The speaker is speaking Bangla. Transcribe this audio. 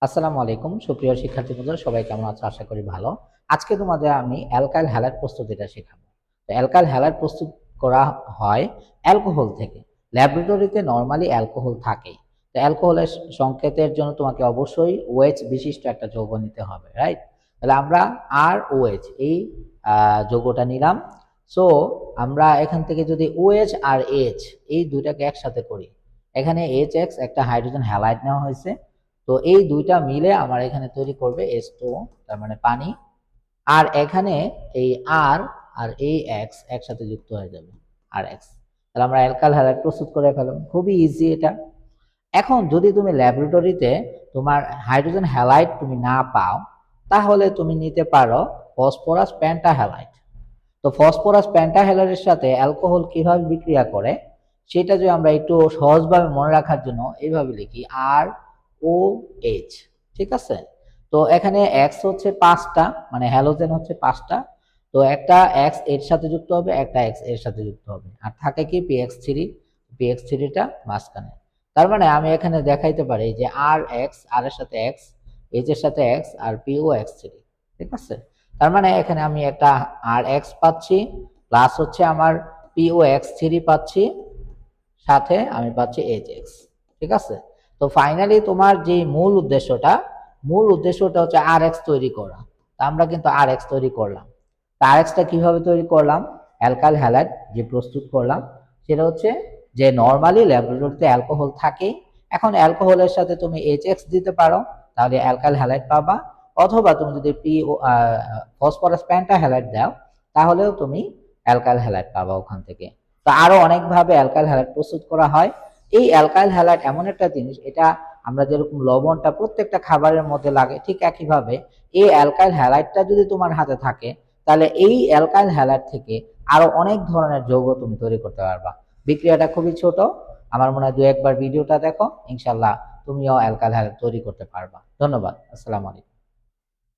আসসালামু আলাইকুম সুপ্রিয় শিক্ষার্থী বন্ধুরা, সবাই কেমন আছো? আশা করি ভালো। আজকে তোমাদের আমি অ্যালকাইল হ্যালাইড প্রস্তুতিটা শেখাবো। তো অ্যালকাইল হ্যালাইড প্রস্তুত করা হয় অ্যালকোহল থেকে। ল্যাবরেটরিতে নরমালি অ্যালকোহল থাকেই। তো অ্যালকোহলের সংকেতের জন্য তোমাকে অবশ্যই OH বিশিষ্ট একটা যৌগ নিতে হবে, রাইট? তাহলে আমরা ROH এই যৌগটা নিলাম। সো আমরা এখান থেকে যদি OH আর H এই দুইটাকে একসাথে করি, এখানে HX একটা হাইড্রোজেন হ্যালাইড নেওয়া হয়েছে। তো এই দুইটা মিলে আমার এখানে তৈরি করবে H2, তার মানে পানি। আর এখানে এই R আর এই X একসাথে যুক্ত হয়ে যাবে, RX। তাহলে আমরা অ্যালকাইল হ্যালাইড প্রস্তুত করে ফেললাম, খুবই ইজি এটা। এখন যদি তুমি ল্যাবরেটরিতে তোমার হাইড্রোজেন হ্যালাইড তুমি না পাও, তাহলে তুমি নিতে পারো ফসফরাস পেন্টাহ্যালাইড। তো ফসফরাস পেন্টাহ্যালাইডের সাথে অ্যালকোহল কিভাবে বিক্রিয়া করে সেটা যদি আমরা একটু সহজভাবে মনে রাখার জন্য এইভাবে লিখি, ROH। ঠিক আছে? তো এখানে এক্স হচ্ছে 5টা, মানে হ্যালোজেন হচ্ছে 5টা। তো একটা এক্স এর সাথে যুক্ত হবে, একটা এক্স এর সাথে যুক্ত হবে, আর থাকে কি PX3টা মাঝখানে। তার মানে আমি এখানে দেখাইতে পারি যে RX, আর এর সাথে এক্স, এইচ এর সাথে এক্স, আর POX3। ঠিক আছে? তার মানে এখানে আমি একটা RX পাচ্ছি, প্লাস হচ্ছে আমার POX3 পাচ্ছি, সাথে আমি পাচ্ছি HX। ঠিক আছে? তো ফাইনালি তোমার যে মূল উদ্দেশ্যটা হচ্ছে RX তৈরি করা। তা আমরা কিন্তু RX তৈরি করলাম। তা RX টা কিভাবে তৈরি করলাম? অ্যালকাইল হ্যালাইড যে প্রস্তুত করলাম সেটা হচ্ছে যে নরমালি ল্যাবরেটরিতে অ্যালকোহল থাকে। এখন অ্যালকোহলের সাথে তুমি HX দিতে পারো, তাহলে অ্যালকাইল হ্যালাইড পাবা। অথবা তুমি যদি ফসফরাস পেন্টাহ্যালাইড দাও, তাহলেও তুমি অ্যালকাইল হ্যালাইড পাবা ওখান থেকে। তো আরো অনেকভাবে অ্যালকাইল হ্যালাইড প্রস্তুত করা হয়। এই অ্যালকাইল হ্যালাইড এমন একটা জিনিস, এটা আমরা যেরকম লবণটা প্রত্যেকটা খাবারের মধ্যে লাগে, ঠিক একইভাবে এই অ্যালকাইল হ্যালাইডটা যদি তোমার হাতে থাকে, তাহলে এই অ্যালকাইল হ্যালাইড থেকে আরো অনেক ধরনের যৌগ তুমি তৈরি করতে পারবা। বিক্রিয়াটা খুবই ছোট। আমার মনে হয় 2-1 বার ভিডিওটা দেখো, ইনশাল্লাহ তুমিও অ্যালকাইল হ্যালাইড তৈরি করতে পারবা। ধন্যবাদ। আসসালামু আলাইকুম।